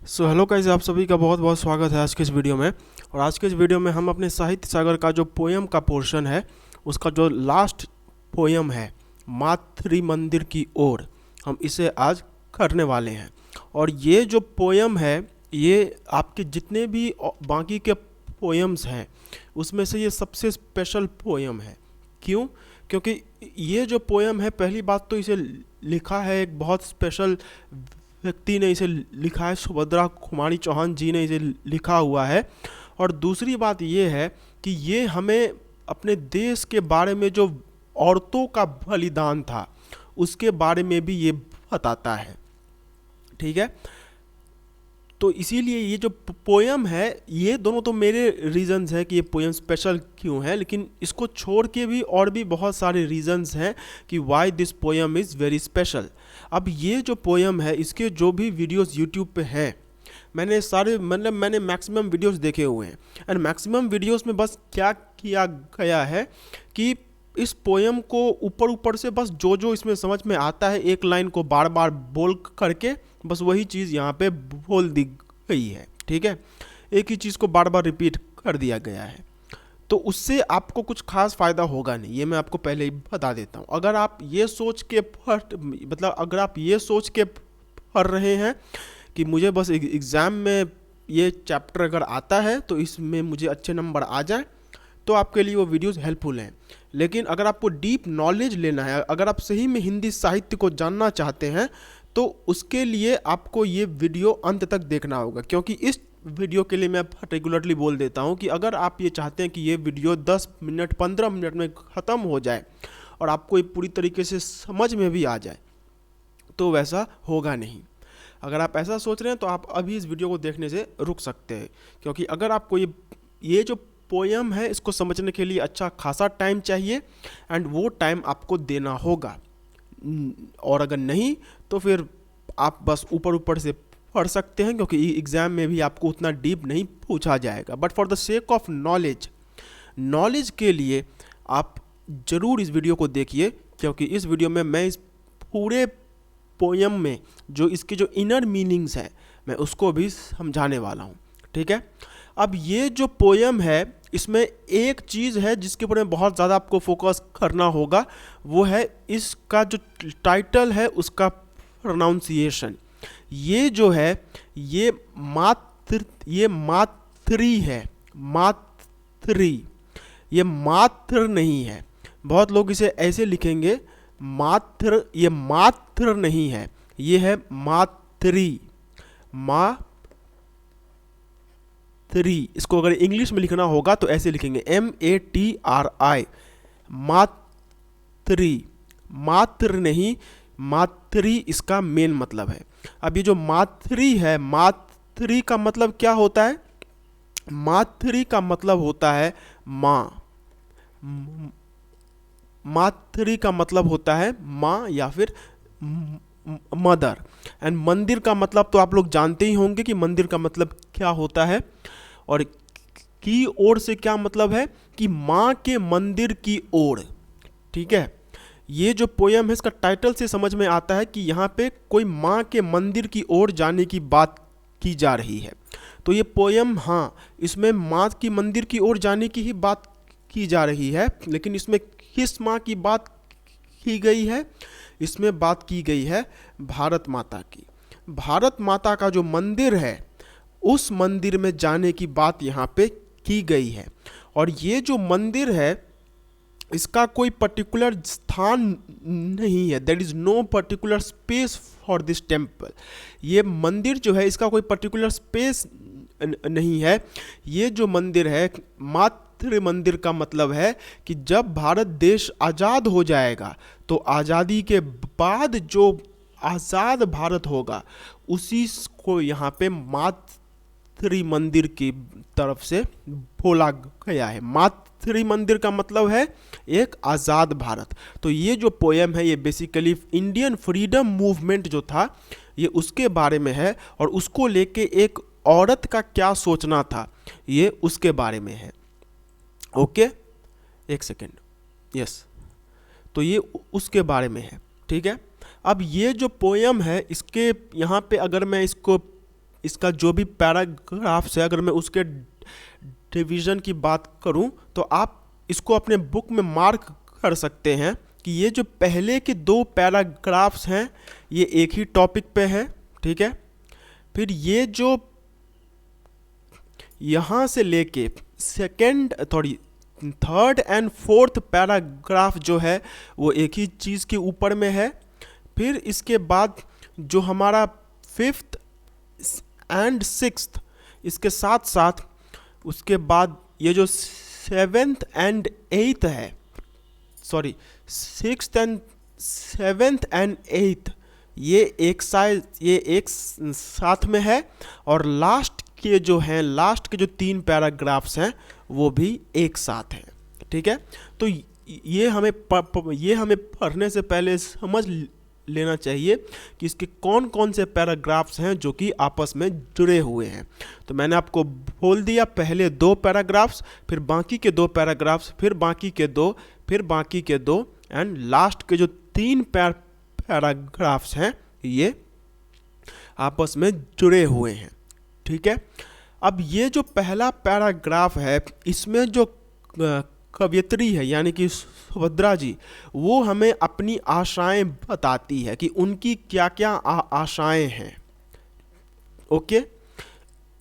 So hello guys, आप सभी का बहुत बहुत स्वागत है आज के इस वीडियो में। और आज के इस वीडियो में हम अपने साहित्य सागर का जो पोयम का पोर्शन है उसका जो लास्ट पोयम है मातृ मंदिर की ओर, हम इसे आज करने वाले हैं। और ये जो पोयम है ये आपके जितने भी बाकी के पोयम्स हैं उसमें से ये सबसे स्पेशल पोयम है। क्यों? क्योंकि ये जो पोयम है, पहली बात तो इसे लिखा है एक बहुत स्पेशल व्यक्ति ने इसे लिखा है, सुभद्रा कुमारी चौहान जी ने इसे लिखा हुआ है। और दूसरी बात ये है कि ये हमें अपने देश के बारे में जो औरतों का बलिदान था उसके बारे में भी ये बताता है। ठीक है, तो इसीलिए ये जो पोयम है, ये दोनों तो मेरे रीजंस हैं कि ये पोयम स्पेशल क्यों है, लेकिन इसको छोड़ के भी और भी बहुत सारे रीजंस हैं कि why this poem is very special. अब ये जो पोयम है इसके जो भी वीडियोस यूट्यूब पे हैं, मैंने मैक्सिमम वीडियोस देखे हुए हैं। एंड मैक्सिमम वीडियोस में बस क्या किया गया है कि इस पोयम को ऊपर ऊपर से बस जो जो इसमें समझ में आता है एक लाइन को बार बार बोल करके बस वही चीज़ यहाँ पे बोल दी गई है। ठीक है, एक ही चीज़ को बार बार रिपीट कर दिया गया है, तो उससे आपको कुछ खास फ़ायदा होगा नहीं, ये मैं आपको पहले ही बता देता हूँ। अगर आप ये सोच के अगर आप ये सोच के पढ़ रहे हैं कि मुझे बस एग्ज़ाम में ये चैप्टर अगर आता है तो इसमें मुझे अच्छे नंबर आ जाए, तो आपके लिए वो वीडियोस हेल्पफुल हैं। लेकिन अगर आपको डीप नॉलेज लेना है, अगर आप सही में हिंदी साहित्य को जानना चाहते हैं, तो उसके लिए आपको ये वीडियो अंत तक देखना होगा। क्योंकि इस वीडियो के लिए मैं पर्टिकुलरली बोल देता हूँ कि अगर आप ये चाहते हैं कि ये वीडियो 10 मिनट 15 मिनट में ख़त्म हो जाए और आपको ये पूरी तरीके से समझ में भी आ जाए, तो वैसा होगा नहीं। अगर आप ऐसा सोच रहे हैं तो आप अभी इस वीडियो को देखने से रुक सकते हैं, क्योंकि अगर आपको ये जो पोयम है इसको समझने के लिए अच्छा खासा टाइम चाहिए एंड वो टाइम आपको देना होगा। और अगर नहीं तो फिर आप बस ऊपर ऊपर से पढ़ सकते हैं, क्योंकि एग्ज़ाम में भी आपको उतना डीप नहीं पूछा जाएगा। But for the sake of knowledge के लिए आप ज़रूर इस वीडियो को देखिए, क्योंकि इस वीडियो में मैं इस पूरे पोयम में जो इसके जो इनर मीनिंग्स हैं मैं उसको भी समझाने वाला हूँ। ठीक है, अब ये जो पोयम है इसमें एक चीज़ है जिसके ऊपर में बहुत ज़्यादा आपको फोकस करना होगा, वो है इसका जो टाइटल है उसका प्रोनाउंसिएशन। ये जो है ये मातृ है, मातृ, ये मातृ नहीं है। बहुत लोग इसे ऐसे लिखेंगे मातृ, ये मातृ नहीं है, ये है मातृ, इसको अगर इंग्लिश में लिखना होगा तो ऐसे लिखेंगे MATRI, मातृ, मातृ नहीं, मातृ इसका मेन मतलब है। अब ये जो मातृ है, मातृ का मतलब क्या होता है? मातृ का मतलब होता है माँ, मातृ का मतलब होता है माँ या फिर मदर। एंड मंदिर का मतलब तो आप लोग जानते ही होंगे कि मंदिर का मतलब क्या होता है। और की ओर से क्या मतलब है कि माँ के मंदिर की ओर। ठीक है, ये जो पोयम है इसका टाइटल से समझ में आता है कि यहाँ पे कोई माँ के मंदिर की ओर जाने की बात की जा रही है। तो ये पोयम, हाँ, इसमें माँ की मंदिर की ओर जाने की ही बात की जा रही है, लेकिन इसमें किस माँ की बात की गई है? इसमें बात की गई है भारत माता की। भारत माता का जो मंदिर है उस मंदिर में जाने की बात यहाँ पे की गई है। और ये जो मंदिर है इसका कोई पर्टिकुलर स्थान नहीं है, there is no particular space for this temple. ये मंदिर जो है इसका कोई पर्टिकुलर स्पेस नहीं है। ये जो मंदिर है, मातृ मंदिर का मतलब है कि जब भारत देश आज़ाद हो जाएगा तो आज़ादी के बाद जो आज़ाद भारत होगा उसी को यहाँ पे मातृ मंदिर की तरफ से बोला गया है। मातृ मंदिर का मतलब है एक आज़ाद भारत। तो ये जो पोयम है ये बेसिकली इंडियन फ्रीडम मूवमेंट जो था ये उसके बारे में है, और उसको लेके एक औरत का क्या सोचना था ये उसके बारे में है। ओके, एक सेकेंड, यस, तो ये उसके बारे में है। ठीक है, अब ये जो पोयम है इसके यहाँ पे अगर मैं इसको इसका जो भी पैराग्राफ्स है, अगर मैं उसके डिवीज़न की बात करूं तो आप इसको अपने बुक में मार्क कर सकते हैं कि ये जो पहले के 2 पैराग्राफ्स हैं ये एक ही टॉपिक पे है, ठीक है। फिर ये जो यहाँ से लेके थर्ड एंड फोर्थ पैराग्राफ जो है वो एक ही चीज़ के ऊपर में है। फिर इसके बाद जो हमारा 5th एंड 6th, इसके साथ साथ उसके बाद ये जो 7th एंड 8th है, 6th and 7th and 8th, ये एक साथ में है। और लास्ट के जो 3 पैराग्राफ्स हैं वो भी एक साथ हैं, ठीक है। तो ये हमें पढ़ने से पहले समझ लेना चाहिए कि इसके कौन कौन से पैराग्राफ्स हैं जो कि आपस में जुड़े हुए हैं। तो मैंने आपको बोल दिया, पहले 2 पैराग्राफ्स, फिर बाकी के 2 पैराग्राफ्स, फिर बाकी के 2, फिर बाकी के 2 एंड लास्ट के जो 3 पैराग्राफ्स हैं ये आपस में जुड़े हुए हैं, ठीक है। अब ये जो पहला पैराग्राफ है इसमें जो कवयित्री है यानी कि सुभद्रा जी, वो हमें अपनी आशाएं बताती है कि उनकी क्या क्या आशाएं हैं, ओके।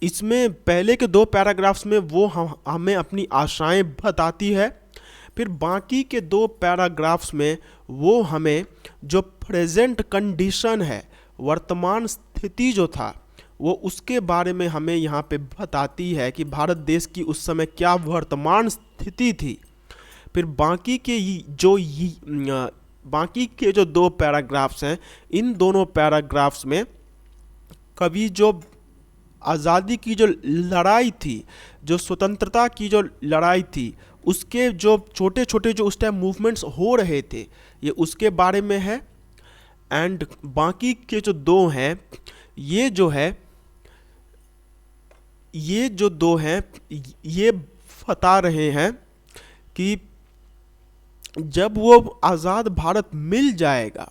इसमें पहले के 2 पैराग्राफ्स में वो हमें अपनी आशाएं बताती है। फिर बाकी के 2 पैराग्राफ्स में वो हमें जो प्रेजेंट कंडीशन है, वर्तमान स्थिति जो था, वो उसके बारे में हमें यहाँ पे बताती है कि भारत देश की उस समय क्या वर्तमान स्थिति थी। फिर बाकी के जो 2 पैराग्राफ्स हैं, इन दोनों पैराग्राफ्स में कवि जो आज़ादी की जो लड़ाई थी, जो स्वतंत्रता की जो लड़ाई थी, उसके जो छोटे छोटे जो उस टाइम मूवमेंट्स हो रहे थे, ये उसके बारे में है। एंड बाकी के जो 2 हैं, ये जो 2 हैं ये बता रहे हैं कि जब वो आज़ाद भारत मिल जाएगा,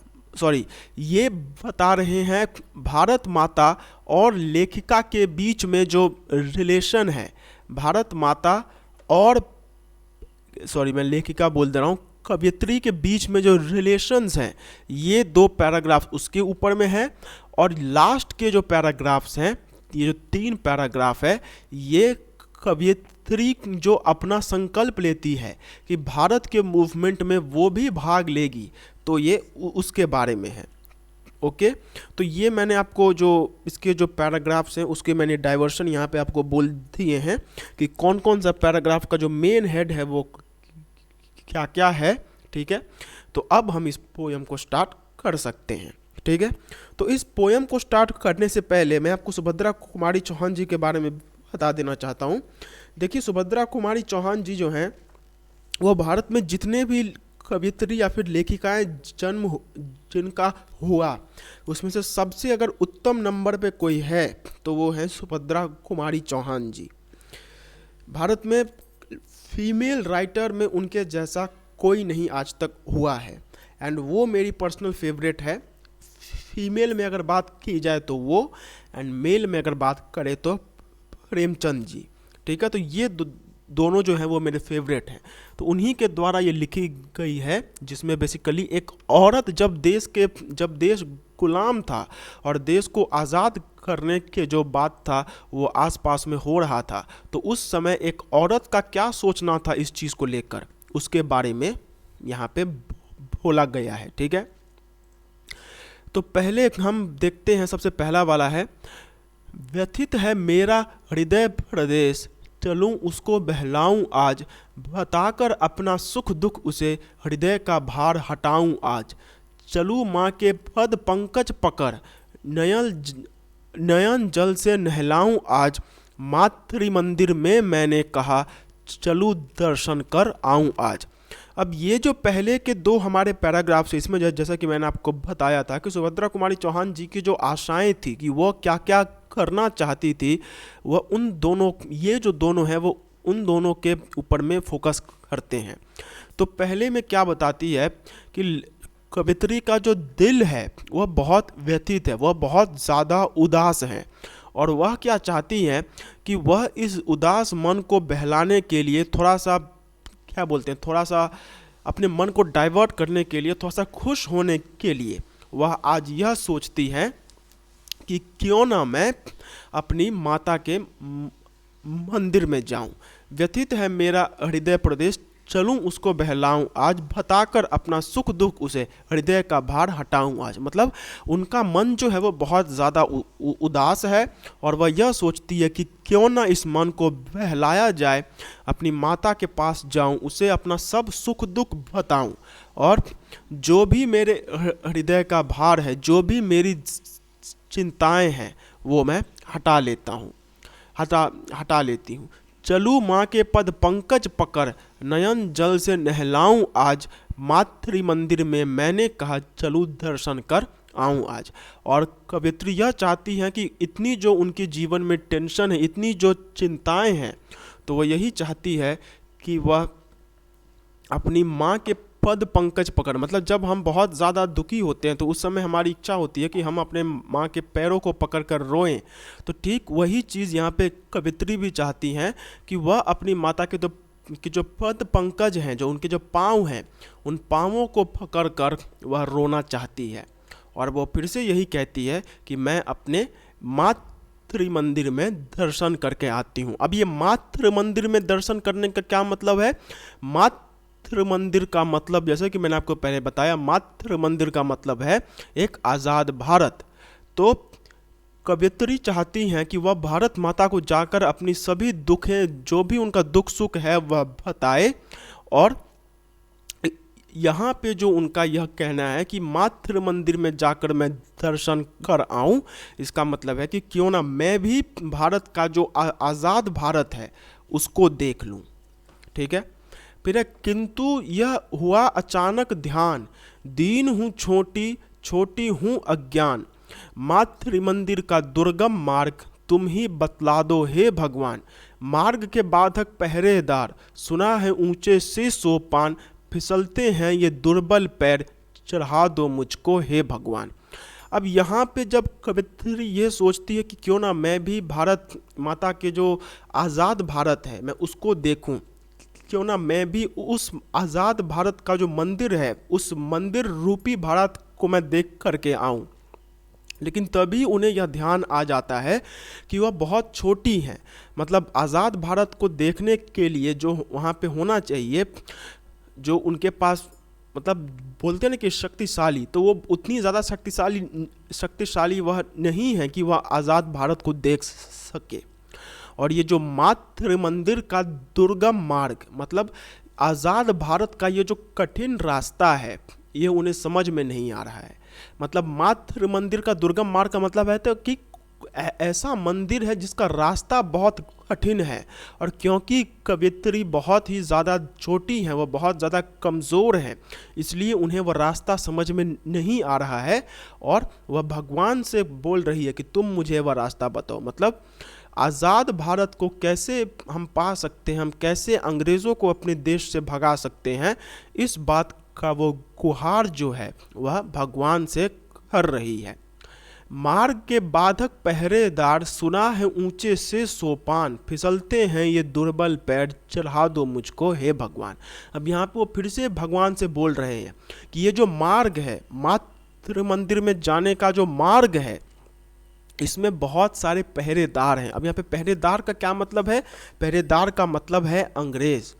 ये बता रहे हैं भारत माता और लेखिका के बीच में जो रिलेशन है, भारत माता और मैं लेखिका बोल दे रहा हूँ, कवयित्री के बीच में जो रिलेशंस हैं, ये 2 पैराग्राफ उसके ऊपर में है। और लास्ट के जो पैराग्राफ्स हैं, ये जो 3 पैराग्राफ है, ये कवयित्री जो अपना संकल्प लेती है कि भारत के मूवमेंट में वो भी भाग लेगी, तो ये उसके बारे में है, ओके। तो ये मैंने आपको जो इसके जो पैराग्राफ्स हैं उसके मैंने डाइवर्शन यहाँ पे आपको बोल दिए हैं कि कौन कौन सा पैराग्राफ का जो मेन हेड है वो क्या क्या है, ठीक है। तो अब हम इस पोयम को स्टार्ट कर सकते हैं, ठीक है। तो इस पोयम को स्टार्ट करने से पहले मैं आपको सुभद्रा कुमारी चौहान जी के बारे में बता देना चाहता हूँ। देखिए, सुभद्रा कुमारी चौहान जी जो हैं वो भारत में जितने भी कवयित्री या फिर लेखिकाएं जन्म जिनका हुआ, उसमें से सबसे अगर उत्तम नंबर पे कोई है तो वो है सुभद्रा कुमारी चौहान जी। भारत में फीमेल राइटर में उनके जैसा कोई नहीं आज तक हुआ है एंड वो मेरी पर्सनल फेवरेट है। फीमेल में अगर बात की जाए तो वो, एंड मेल में अगर बात करें तो प्रेमचंद जी, ठीक है। तो ये दोनों जो हैं वो मेरे फेवरेट हैं। तो उन्हीं के द्वारा ये लिखी गई है, जिसमें बेसिकली एक औरत जब देश गुलाम था और देश को आज़ाद करने के जो बात था वो आसपास में हो रहा था, तो उस समय एक औरत का क्या सोचना था इस चीज़ को लेकर, उसके बारे में यहाँ पे बोला गया है, ठीक है। तो पहले हम देखते हैं, सबसे पहला वाला है, व्यथित है मेरा हृदय प्रदेश, चलूं उसको बहलाऊं आज, बताकर अपना सुख दुख उसे, हृदय का भार हटाऊं आज। चलूं माँ के पद पंकज पकड़, नयन जल से नहलाऊं आज, मातृ मंदिर में मैंने कहा, चलूं दर्शन कर आऊं आज। अब ये जो पहले के 2 हमारे पैराग्राफ्स, इसमें जैसा कि मैंने आपको बताया था कि सुभद्रा कुमारी चौहान जी की जो आशाएं थी कि वो क्या क्या करना चाहती थी, वह ये जो दोनों हैं वो उन दोनों के ऊपर में फोकस करते हैं। तो पहले में क्या बताती है कि कवयित्री का जो दिल है वह बहुत व्यथित है, वह बहुत ज़्यादा उदास है और वह क्या चाहती हैं कि वह इस उदास मन को बहलाने के लिए थोड़ा सा, क्या बोलते हैं, थोड़ा सा अपने मन को डाइवर्ट करने के लिए, थोड़ा सा खुश होने के लिए वह आज यह सोचती हैं कि क्यों ना मैं अपनी माता के मंदिर में जाऊं। व्यथित है मेरा हृदय प्रदेश, चलूं उसको बहलाऊं आज, बताकर अपना सुख दुख उसे, हृदय का भार हटाऊं आज। मतलब उनका मन जो है वो बहुत ज़्यादा उदास है और वह यह सोचती है कि क्यों ना इस मन को बहलाया जाए, अपनी माता के पास जाऊं, उसे अपना सब सुख दुख बताऊं और जो भी मेरे हृदय का भार है, जो भी मेरी चिंताएं हैं, वो मैं हटा लेती हूँ। चलूँ माँ के पद पंकज पकड़, नयन जल से नहलाऊं आज, मातृ मंदिर में मैंने कहा चलूँ दर्शन कर आऊं आज। और कवियत्री यह चाहती हैं कि इतनी जो उनके जीवन में टेंशन है, इतनी जो चिंताएं हैं, तो वह यही चाहती है कि वह अपनी माँ के पद पंकज पकड़, मतलब जब हम बहुत ज़्यादा दुखी होते हैं तो उस समय हमारी इच्छा होती है कि हम अपने माँ के पैरों को पकड़कर रोएं। तो ठीक वही चीज़ यहाँ पे कवित्री भी चाहती हैं कि वह अपनी माता के जो पद पंकज हैं, जो उनके जो पाँव हैं, उन पाँवों को पकड़कर वह रोना चाहती है। और वो फिर से यही कहती है कि मैं अपने मातृ मंदिर में दर्शन करके आती हूँ। अब ये मातृ मंदिर में दर्शन करने का क्या मतलब है? मातृ मंदिर का मतलब, जैसे कि मैंने आपको पहले बताया, मातृ मंदिर का मतलब है एक आज़ाद भारत। तो कवियत्री चाहती हैं कि वह भारत माता को जाकर अपनी सभी दुखें, जो भी उनका दुख सुख है, वह बताए। और यहाँ पे जो उनका यह कहना है कि मातृ मंदिर में जाकर मैं दर्शन कर आऊँ, इसका मतलब है कि क्यों ना मैं भी भारत का जो आज़ाद भारत है उसको देख लूँ। ठीक है। फिर है, किंतु यह हुआ अचानक ध्यान, दीन हूँ छोटी छोटी हूँ अज्ञान, मातृ मंदिर का दुर्गम मार्ग तुम ही बतला दो हे भगवान, मार्ग के बाधक पहरेदार सुना है ऊंचे से सोपान, फिसलते हैं ये दुर्बल पैर चढ़ा दो मुझको हे भगवान। अब यहाँ पे जब कवित्री ये सोचती है कि क्यों ना मैं भी भारत माता के जो आज़ाद भारत है मैं उसको देखूं, क्यों ना मैं भी उस आज़ाद भारत का जो मंदिर है, उस मंदिर रूपी भारत को मैं देख करके आऊं, लेकिन तभी उन्हें यह ध्यान आ जाता है कि वह बहुत छोटी हैं। मतलब आज़ाद भारत को देखने के लिए जो वहाँ पे होना चाहिए, जो उनके पास, मतलब बोलते हैं ना कि शक्तिशाली, तो वो उतनी ज़्यादा शक्तिशाली वह नहीं है कि वह आज़ाद भारत को देख सके। और ये जो मातृ मंदिर का दुर्गम मार्ग, मतलब आज़ाद भारत का ये जो कठिन रास्ता है, ये उन्हें समझ में नहीं आ रहा है। मतलब मातृ मंदिर का दुर्गम मार्ग का मतलब है तो कि ऐसा मंदिर है जिसका रास्ता बहुत कठिन है। और क्योंकि कवियत्री बहुत ही ज़्यादा छोटी हैं, वह बहुत ज़्यादा कमज़ोर हैं, इसलिए उन्हें वह रास्ता समझ में नहीं आ रहा है और वह भगवान से बोल रही है कि तुम मुझे वह रास्ता बताओ। मतलब आज़ाद भारत को कैसे हम पा सकते हैं, हम कैसे अंग्रेज़ों को अपने देश से भगा सकते हैं, इस बात का वो गुहार जो है वह भगवान से कर रही है। मार्ग के बाधक पहरेदार सुना है ऊंचे से सोपान, फिसलते हैं ये दुर्बल पैर चढ़ा दो मुझको हे भगवान। अब यहाँ पे वो फिर से भगवान से बोल रहे हैं कि ये जो मार्ग है, मातृ मंदिर में जाने का जो मार्ग है, इसमें बहुत सारे पहरेदार हैं। अब यहाँ पे पहरेदार का क्या मतलब है? पहरेदार का मतलब है अंग्रेज़।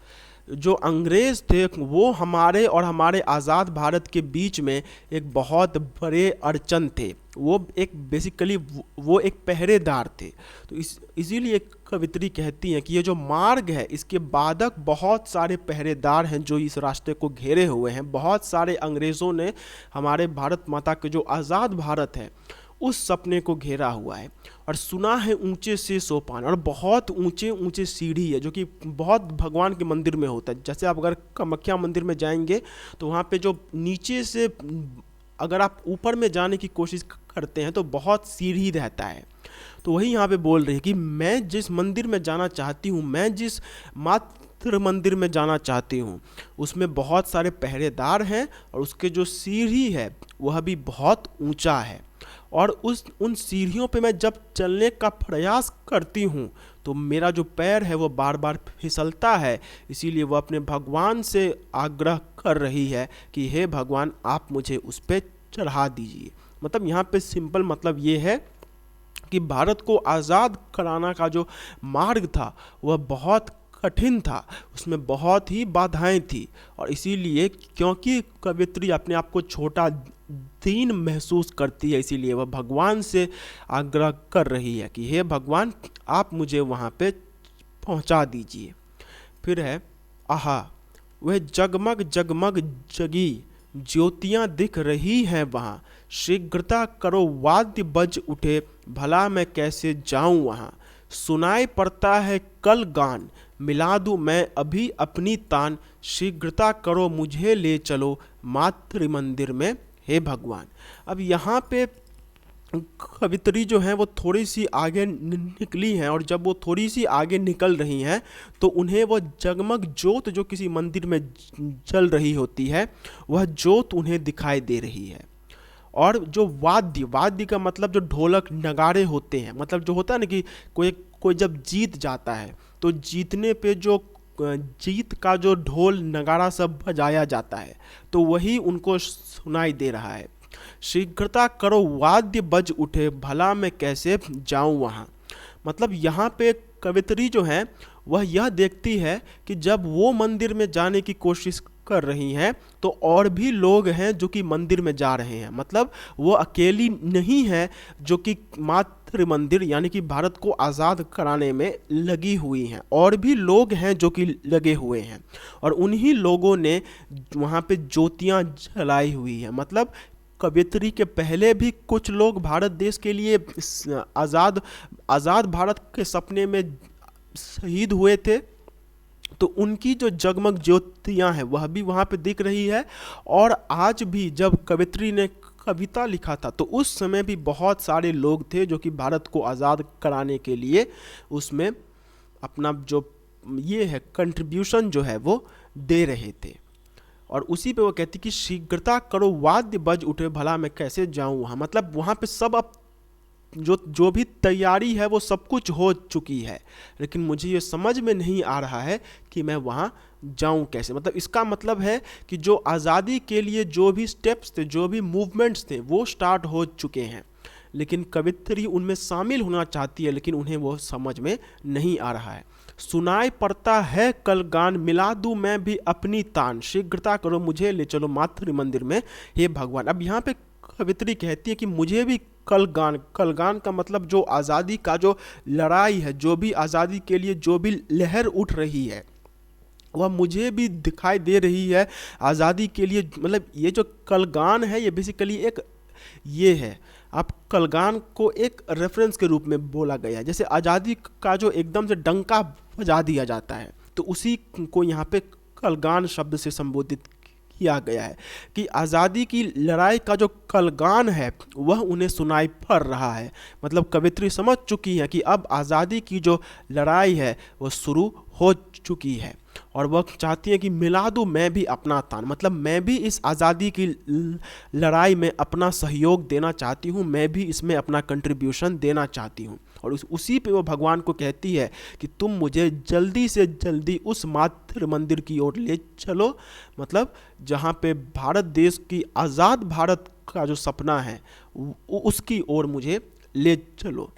जो अंग्रेज़ थे वो हमारे और हमारे आज़ाद भारत के बीच में एक बहुत बड़े अड़चन थे। वो एक बेसिकली वो एक पहरेदार थे। तो इसीलिए कवित्री कहती हैं कि ये जो मार्ग है इसके बाधक बहुत सारे पहरेदार हैं जो इस रास्ते को घेरे हुए हैं। बहुत सारे अंग्रेज़ों ने हमारे भारत माता के जो आज़ाद भारत है उस सपने को घेरा हुआ है। और सुना है ऊंचे से सोपान, और बहुत ऊंचे ऊंचे सीढ़ी है जो कि बहुत भगवान के मंदिर में होता है। जैसे आप अगर कामाख्या मंदिर में जाएंगे तो वहाँ पे जो नीचे से अगर आप ऊपर में जाने की कोशिश करते हैं तो बहुत सीढ़ी रहता है। तो वही यहाँ पे बोल रही है कि मैं जिस मंदिर में जाना चाहती हूँ, मैं जिस मातृ मंदिर में जाना चाहती हूँ, उसमें बहुत सारे पहरेदार हैं और उसके जो सीढ़ी है वह भी बहुत ऊंचा है। और उन सीढ़ियों पे मैं जब चलने का प्रयास करती हूँ तो मेरा जो पैर है वो बार बार फिसलता है। इसीलिए वो अपने भगवान से आग्रह कर रही है कि हे भगवान, आप मुझे उस पर चढ़ा दीजिए। मतलब यहाँ पे सिंपल मतलब ये है कि भारत को आज़ाद कराना का जो मार्ग था वह बहुत कठिन था, उसमें बहुत ही बाधाएं थी। और इसीलिए क्योंकि कवियत्री अपने आप को छोटा दीन महसूस करती है, इसीलिए वह भगवान से आग्रह कर रही है कि हे भगवान, आप मुझे वहाँ पे पहुँचा दीजिए। फिर है आहा, वह जगमग जगमग जगी ज्योतियाँ दिख रही हैं वहाँ, शीघ्रता करो वाद्य बज उठे, भला मैं कैसे जाऊँ वहाँ। सुनाई पड़ता है कल गान, मिला दूँ मैं अभी अपनी तान, शीघ्रता करो मुझे ले चलो मातृ मंदिर में हे भगवान। अब यहाँ पे कवित्री जो है वो थोड़ी सी आगे निकली हैं, और जब वो थोड़ी सी आगे निकल रही हैं तो उन्हें वो जगमग ज्योत जो किसी मंदिर में जल रही होती है वह ज्योत उन्हें दिखाई दे रही है। और जो वाद्य का मतलब जो ढोलक नगाड़े होते हैं, मतलब जो होता है ना कि कोई कोई जब जीत जाता है तो जीतने पे जो जीत का जो ढोल नगाड़ा सब बजाया जाता है, तो वही उनको सुनाई दे रहा है। शीघ्रता करो वाद्य बज उठे, भला मैं कैसे जाऊं वहाँ। मतलब यहाँ पे कवित्री जो है वह यह देखती है कि जब वो मंदिर में जाने की कोशिश कर रही हैं तो और भी लोग हैं जो कि मंदिर में जा रहे हैं। मतलब वो अकेली नहीं है जो कि मातृ मंदिर यानी कि भारत को आज़ाद कराने में लगी हुई हैं, और भी लोग हैं जो कि लगे हुए हैं, और उन्हीं लोगों ने वहाँ पे ज्योतियाँ जलाई हुई हैं। मतलब कवियत्री के पहले भी कुछ लोग भारत देश के लिए आज़ाद भारत के सपने में शहीद हुए थे, तो उनकी जो जगमग ज्योतियाँ हैं वह भी वहाँ पे दिख रही है। और आज भी जब कवित्री ने कविता लिखा था तो उस समय भी बहुत सारे लोग थे जो कि भारत को आज़ाद कराने के लिए उसमें अपना जो ये है कंट्रीब्यूशन जो है वो दे रहे थे। और उसी पे वो कहती कि शीघ्रता करो वाद्य बज उठे, भला मैं कैसे जाऊँ वहाँ। मतलब वहाँ पे सब अब जो भी तैयारी है वो सब कुछ हो चुकी है, लेकिन मुझे ये समझ में नहीं आ रहा है कि मैं वहाँ जाऊँ कैसे। मतलब इसका मतलब है कि जो आज़ादी के लिए जो भी स्टेप्स थे, जो भी मूवमेंट्स थे, वो स्टार्ट हो चुके हैं, लेकिन कवित्री उनमें शामिल होना चाहती है, लेकिन उन्हें वो समझ में नहीं आ रहा है। सुनाई पड़ता है कल गान, मिला दूँ मैं भी अपनी तान, शीघ्रता करो मुझे ले चलो मातृ मंदिर में हे भगवान। अब यहाँ पे कवित्री कहती है कि मुझे भी कलगान का मतलब जो आज़ादी का जो लड़ाई है, जो भी आज़ादी के लिए जो भी लहर उठ रही है वह मुझे भी दिखाई दे रही है आज़ादी के लिए। मतलब ये जो कलगान है ये बेसिकली एक ये है, आप कलगान को एक रेफरेंस के रूप में बोला गया है। जैसे आज़ादी का जो एकदम से डंका बजा दिया जाता है तो उसी को यहाँ पे कलगान शब्द से संबोधित किया गया है कि आज़ादी की लड़ाई का जो कलगान है वह उन्हें सुनाई पड़ रहा है। मतलब कवित्री समझ चुकी है कि अब आज़ादी की जो लड़ाई है वह शुरू हो चुकी है, और वह चाहती है कि मिला दूँ मैं भी अपना तान। मतलब मैं भी इस आज़ादी की लड़ाई में अपना सहयोग देना चाहती हूँ, मैं भी इसमें अपना कंट्रीब्यूशन देना चाहती हूँ। और उसी पे वो भगवान को कहती है कि तुम मुझे जल्दी से जल्दी उस मातृ मंदिर की ओर ले चलो। मतलब जहाँ पे भारत देश की आज़ाद भारत का जो सपना है उसकी ओर मुझे ले चलो।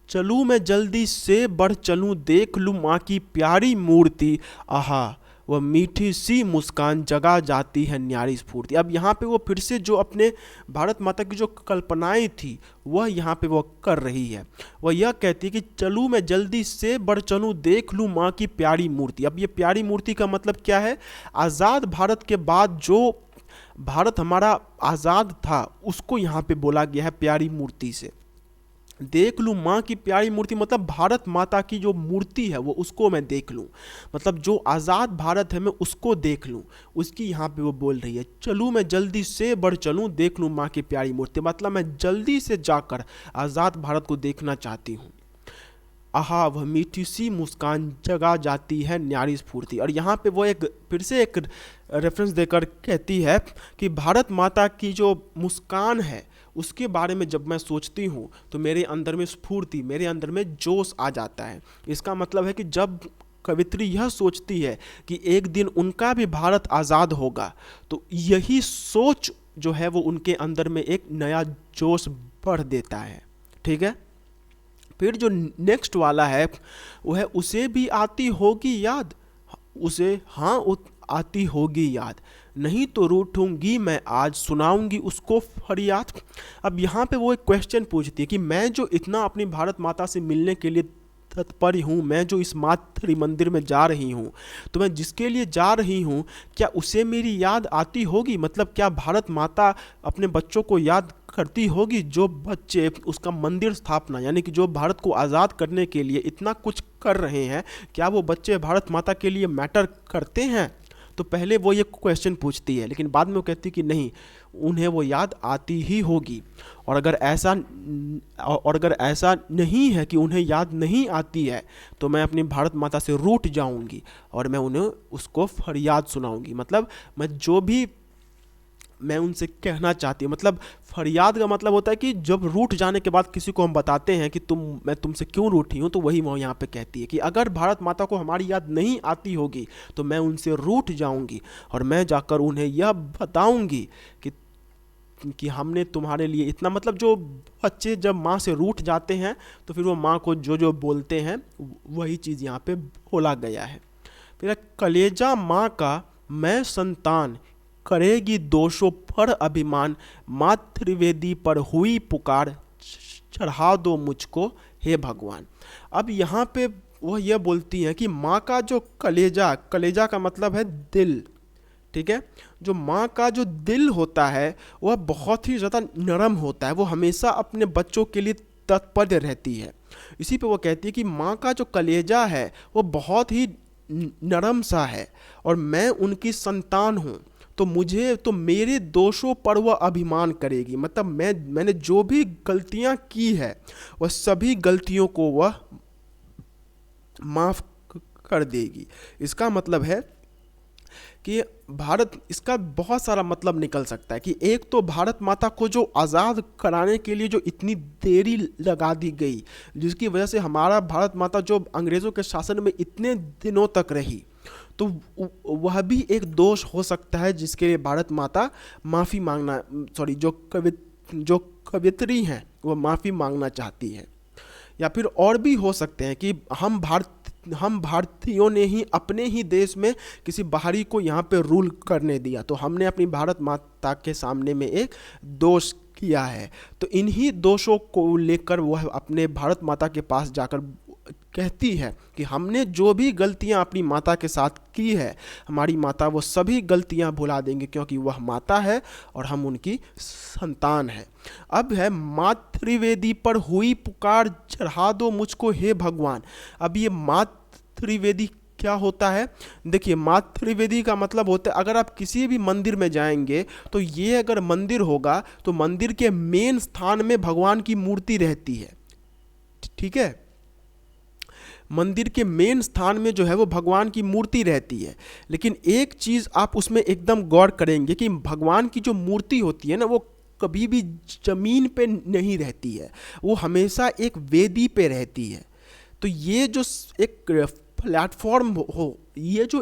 चलूँ मैं जल्दी से बढ़ चलूँ, देख लूँ माँ की प्यारी मूर्ति, आहा वह मीठी सी मुस्कान जगा जाती है न्यारी स्फूर्ति। अब यहाँ पे वो फिर से जो अपने भारत माता की जो कल्पनाएं थी वह यहाँ पे वो कर रही है। वह यह कहती है कि चलूँ मैं जल्दी से बढ़ चलूँ, देख लूँ माँ की प्यारी मूर्ति। अब ये प्यारी मूर्ति का मतलब क्या है? आज़ाद भारत के बाद जो भारत हमारा आज़ाद था उसको यहाँ पे बोला गया है प्यारी मूर्ति से। देख लूँ माँ की प्यारी मूर्ति मतलब भारत माता की जो मूर्ति है वो उसको मैं देख लूँ। मतलब जो आज़ाद भारत है मैं उसको देख लूँ, उसकी यहाँ पे वो बोल रही है। चलूँ मैं जल्दी से बढ़ चलूँ, देख लूँ माँ की प्यारी मूर्ति। मतलब मैं जल्दी से जाकर आज़ाद भारत को देखना चाहती हूँ। आहा वह मीठी सी मुस्कान जगा जाती है न्यारी स्फूर्ति। और यहाँ पे वो एक फिर से एक रेफरेंस देकर कहती है कि भारत माता की जो मुस्कान है उसके बारे में जब मैं सोचती हूँ तो मेरे अंदर में स्फूर्ति, मेरे अंदर में जोश आ जाता है। इसका मतलब है कि जब कवित्री यह सोचती है कि एक दिन उनका भी भारत आज़ाद होगा, तो यही सोच जो है वो उनके अंदर में एक नया जोश भर देता है। ठीक है। फिर जो नेक्स्ट वाला है वो है, उसे भी आती होगी याद, उसे हाँ आती होगी याद, नहीं तो रूठूंगी मैं आज, सुनाऊंगी उसको फरियाद। अब यहाँ पे वो एक क्वेश्चन पूछती है कि मैं जो इतना अपनी भारत माता से मिलने के लिए तत्पर हूँ, मैं जो इस मातृ मंदिर में जा रही हूँ, तो मैं जिसके लिए जा रही हूँ क्या उसे मेरी याद आती होगी? मतलब क्या भारत माता अपने बच्चों को याद करती होगी? जो बच्चे उसका मंदिर स्थापना यानी कि जो भारत को आज़ाद करने के लिए इतना कुछ कर रहे हैं, क्या वो बच्चे भारत माता के लिए मैटर करते हैं? तो पहले वो ये क्वेश्चन पूछती है, लेकिन बाद में वो कहती कि नहीं, उन्हें वो याद आती ही होगी। और अगर ऐसा नहीं है कि उन्हें याद नहीं आती है, तो मैं अपनी भारत माता से रूठ जाऊंगी और मैं उन्हें उसको फरियाद सुनाऊंगी। मतलब मैं उनसे कहना चाहती हूँ, मतलब फरियाद का मतलब होता है कि जब रूठ जाने के बाद किसी को हम बताते हैं कि मैं तुमसे क्यों रूठी हूँ, तो वही वो यहाँ पे कहती है कि अगर भारत माता को हमारी याद नहीं आती होगी तो मैं उनसे रूठ जाऊंगी और मैं जाकर उन्हें यह बताऊंगी कि हमने तुम्हारे लिए इतना, मतलब जो बच्चे जब माँ से रूठ जाते हैं तो फिर वो माँ को जो जो बोलते हैं वही चीज़ यहाँ पे बोला गया है। फिर कलेजा माँ का मैं संतान, करेगी दोषों पर अभिमान, माँ त्रिवेदी पर हुई पुकार, चढ़ा दो मुझको हे भगवान। अब यहाँ पे वह यह बोलती हैं कि माँ का जो कलेजा का मतलब है दिल। ठीक है। जो माँ का जो दिल होता है वह बहुत ही ज़्यादा नरम होता है, वो हमेशा अपने बच्चों के लिए तत्पर रहती है। इसी पे वो कहती है कि माँ का जो कलेजा है वो बहुत ही नरम सा है और मैं उनकी संतान हूँ, तो मेरे दोषों पर वह अभिमान करेगी। मतलब मैंने जो भी गलतियाँ की है वह सभी गलतियों को वह माफ़ कर देगी। इसका मतलब है कि इसका बहुत सारा मतलब निकल सकता है कि एक तो भारत माता को जो आज़ाद कराने के लिए जो इतनी देरी लगा दी गई, जिसकी वजह से हमारा भारत माता जो अंग्रेज़ों के शासन में इतने दिनों तक रही, तो वह भी एक दोष हो सकता है जिसके लिए भारत माता माफ़ी मांगना, जो कवित्री हैं वह माफ़ी मांगना चाहती है। या फिर और भी हो सकते हैं कि हम भारतीयों ने ही अपने ही देश में किसी बाहरी को यहाँ पे रूल करने दिया, तो हमने अपनी भारत माता के सामने में एक दोष किया है। तो इन्हीं दोषों को लेकर वह अपने भारत माता के पास जाकर कहती है कि हमने जो भी गलतियाँ अपनी माता के साथ की है, हमारी माता वो सभी गलतियाँ भुला देंगे, क्योंकि वह माता है और हम उनकी संतान है। अब है मातृवेदी पर हुई पुकार, चढ़ा दो मुझको हे भगवान। अब ये मातृवेदी क्या होता है? देखिए, मातृवेदी का मतलब होता है, अगर आप किसी भी मंदिर में जाएंगे तो ये अगर मंदिर होगा तो मंदिर के मेन स्थान में भगवान की मूर्ति रहती है। ठीक है। मंदिर के मेन स्थान में जो है वो भगवान की मूर्ति रहती है, लेकिन एक चीज़ आप उसमें एकदम गौर करेंगे कि भगवान की जो मूर्ति होती है ना, वो कभी भी ज़मीन पे नहीं रहती है, वो हमेशा एक वेदी पे रहती है। तो ये जो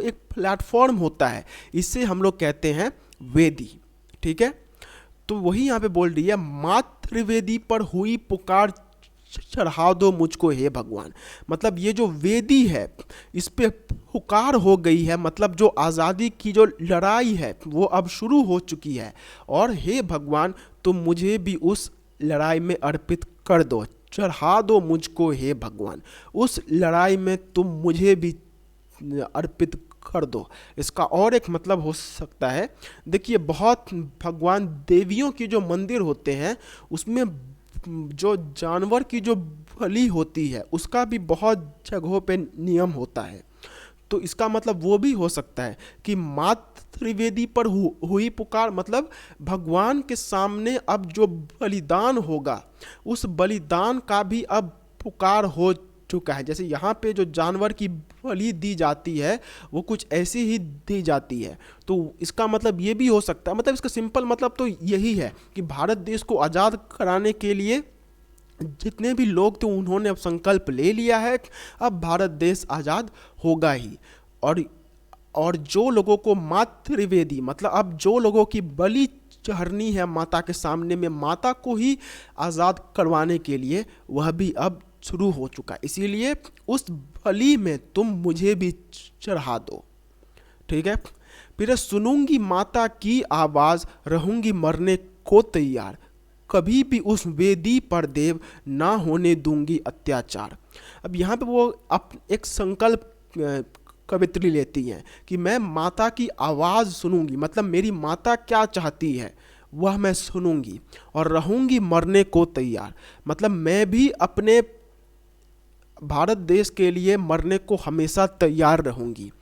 एक प्लेटफॉर्म होता है, इससे हम लोग कहते हैं वेदी। ठीक है। तो वही यहाँ पे बोल रही है, मातृवेदी पर हुई पुकार, चढ़ा दो मुझको हे भगवान। मतलब ये जो वेदी है इस पे पुकार हो गई है, मतलब जो आज़ादी की जो लड़ाई है वो अब शुरू हो चुकी है, और हे भगवान तुम मुझे भी उस लड़ाई में अर्पित कर दो, चढ़ा दो मुझको हे भगवान, उस लड़ाई में तुम मुझे भी अर्पित कर दो। इसका और एक मतलब हो सकता है, देखिए बहुत भगवान देवियों की जो मंदिर होते हैं उसमें जो जानवर की जो बलि होती है उसका भी बहुत जगहों पे नियम होता है। तो इसका मतलब वो भी हो सकता है कि मातृवेदी पर हुई पुकार, मतलब भगवान के सामने अब जो बलिदान होगा उस बलिदान का भी अब पुकार हो चुका है। जैसे यहाँ पे जो जानवर की बलि दी जाती है वो कुछ ऐसी ही दी जाती है। तो इसका मतलब ये भी हो सकता है, मतलब इसका सिंपल मतलब तो यही है कि भारत देश को आज़ाद कराने के लिए जितने भी लोग थे उन्होंने अब संकल्प ले लिया है, अब भारत देश आज़ाद होगा ही। और जो लोगों को मातृवेदी, मतलब अब जो लोगों की बलि चढ़नी है माता के सामने में, माता को ही आज़ाद करवाने के लिए, वह भी अब शुरू हो चुका है। इसीलिए उस बलि में तुम मुझे भी चढ़ा दो, ठीक है। फिर सुनूंगी माता की आवाज़, रहूंगी मरने को तैयार, कभी भी उस वेदी पर देव ना होने दूंगी अत्याचार। अब यहाँ पे वो एक संकल्प कवित्री लेती हैं कि मैं माता की आवाज़ सुनूंगी, मतलब मेरी माता क्या चाहती है वह मैं सुनूंगी, और रहूंगी मरने को तैयार, मतलब मैं भी अपने भारत देश के लिए मरने को हमेशा तैयार रहूंगी,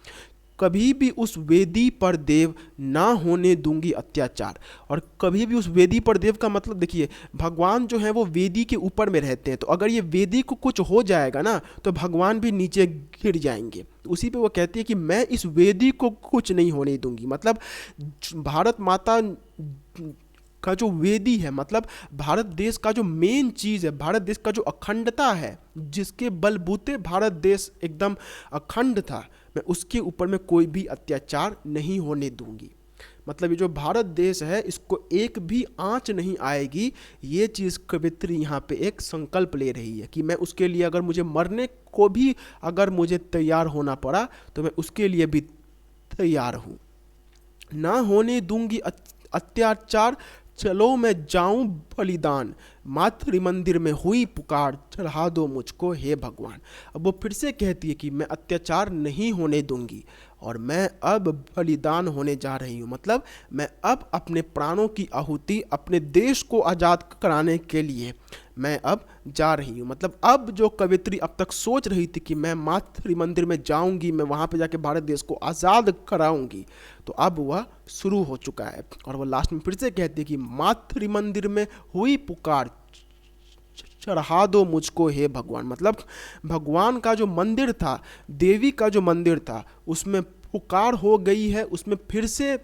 कभी भी उस वेदी पर देव ना होने दूंगी अत्याचार। और कभी भी उस वेदी पर देव का मतलब देखिए, भगवान जो है वो वेदी के ऊपर में रहते हैं, तो अगर ये वेदी को कुछ हो जाएगा ना तो भगवान भी नीचे गिर जाएंगे। उसी पे वो कहती है कि मैं इस वेदी को कुछ नहीं होने दूंगी, मतलब भारत माता का जो वेदी है, मतलब भारत देश का जो मेन चीज़ है, भारत देश का जो अखंडता है, जिसके बलबूते भारत देश एकदम अखंड था, मैं उसके ऊपर में कोई भी अत्याचार नहीं होने दूंगी। मतलब ये जो भारत देश है इसको एक भी आंच नहीं आएगी, ये चीज़ कवित्री यहाँ पे एक संकल्प ले रही है कि मैं उसके लिए अगर मुझे मरने को भी अगर मुझे तैयार होना पड़ा तो मैं उसके लिए भी तैयार हूँ। ना होने दूंगी अत्याचार, चलो मैं जाऊं बलिदान, मातृ मंदिर में हुई पुकार, चढ़ा दो मुझको हे भगवान। अब वो फिर से कहती है कि मैं अत्याचार नहीं होने दूंगी और मैं अब बलिदान होने जा रही हूँ, मतलब मैं अब अपने प्राणों की आहुति अपने देश को आज़ाद कराने के लिए मैं अब जा रही हूँ। मतलब अब जो कवित्री अब तक सोच रही थी कि मैं मातृ मंदिर में जाऊंगी, मैं वहाँ पे जाके भारत देश को आज़ाद कराऊंगी, तो अब वह शुरू हो चुका है। और वह लास्ट में फिर से कहती है कि मातृ मंदिर में हुई पुकार, चढ़ा दो मुझको हे भगवान। मतलब भगवान का जो मंदिर था, देवी का जो मंदिर था, उसमें पुकार हो गई है, उसमें फिर से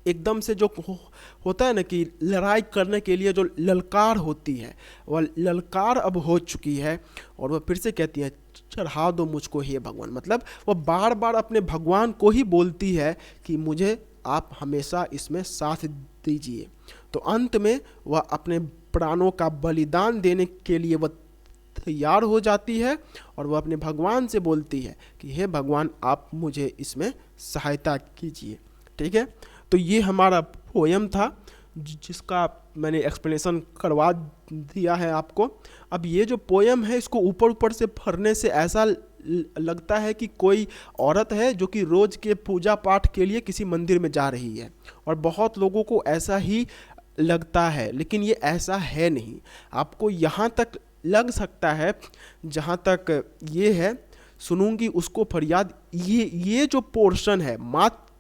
एकदम से जो होता है ना कि लड़ाई करने के लिए जो ललकार होती है, वह ललकार अब हो चुकी है। और वह फिर से कहती है चढ़ा दो मुझको हे भगवान, मतलब वह बार बार अपने भगवान को ही बोलती है कि मुझे आप हमेशा इसमें साथ दीजिए। तो अंत में वह अपने प्राणों का बलिदान देने के लिए वह तैयार हो जाती है और वह अपने भगवान से बोलती है कि हे भगवान आप मुझे इसमें सहायता कीजिए। ठीक है, तो ये हमारा पोयम था जिसका मैंने एक्सप्लेनेशन करवा दिया है आपको। अब ये जो पोयम है इसको ऊपर ऊपर से पढ़ने से ऐसा लगता है कि कोई औरत है जो कि रोज़ के पूजा पाठ के लिए किसी मंदिर में जा रही है, और बहुत लोगों को ऐसा ही लगता है, लेकिन ये ऐसा है नहीं। आपको यहाँ तक लग सकता है जहाँ तक ये है, सुनूंगी उसको फरियाद, ये जो पोर्शन है,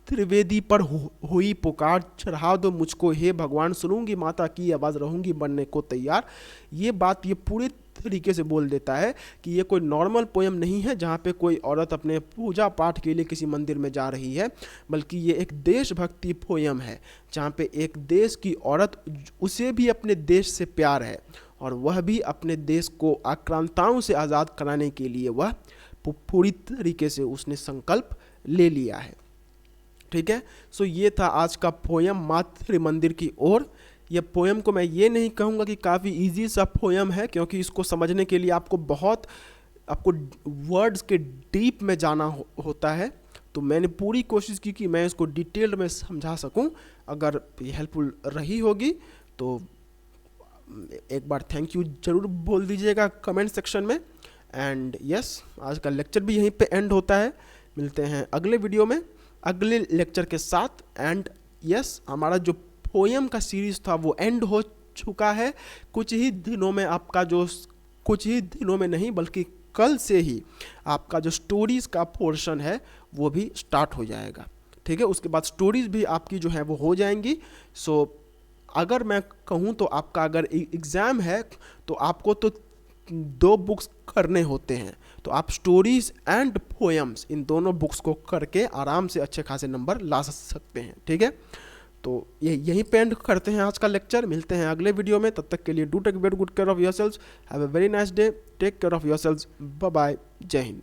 त्रिवेदी पर हुई पुकार, चढ़ा दो मुझको हे भगवान, सुनूंगी माता की आवाज़, रहूंगी बनने को तैयार, ये बात ये पूरे तरीके से बोल देता है कि ये कोई नॉर्मल पोयम नहीं है जहाँ पे कोई औरत अपने पूजा पाठ के लिए किसी मंदिर में जा रही है, बल्कि ये एक देशभक्ति पोयम है जहाँ पे एक देश की औरत, उसे भी अपने देश से प्यार है और वह भी अपने देश को आक्रांताओं से आज़ाद कराने के लिए वह पूरी तरीके से उसने संकल्प ले लिया है। ठीक है, सो ये था आज का पोयम मातृ मंदिर की ओर। यह पोयम को मैं ये नहीं कहूँगा कि काफ़ी इजी सा पोयम है, क्योंकि इसको समझने के लिए आपको वर्ड्स के डीप में जाना होता है। तो मैंने पूरी कोशिश की कि मैं इसको डिटेल में समझा सकूं। अगर ये हेल्पफुल रही होगी तो एक बार थैंक यू ज़रूर बोल दीजिएगा कमेंट सेक्शन में। एंड यस, आज का लेक्चर भी यहीं पे एंड होता है। मिलते हैं अगले वीडियो में अगले लेक्चर के साथ। एंड यस, हमारा जो पोयम का सीरीज़ था वो एंड हो चुका है। कुछ ही दिनों में आपका जो, कुछ ही दिनों में नहीं बल्कि कल से ही आपका जो स्टोरीज़ का पोर्शन है वो भी स्टार्ट हो जाएगा। ठीक है, उसके बाद स्टोरीज़ भी आपकी जो है वो हो जाएंगी। सो अगर मैं कहूँ तो आपका अगर एग्ज़ाम है तो आपको तो 2 बुक्स करने होते हैं, तो आप स्टोरीज एंड पोएम्स इन दोनों बुक्स को करके आराम से अच्छे खासे नंबर ला सकते हैं। ठीक है, तो यही पे एंड करते हैं आज का लेक्चर। मिलते हैं अगले वीडियो में, तब तक के लिए do take very good care of yourselves, have a very nice day, take care of yourselves, bye bye, जय हिंद।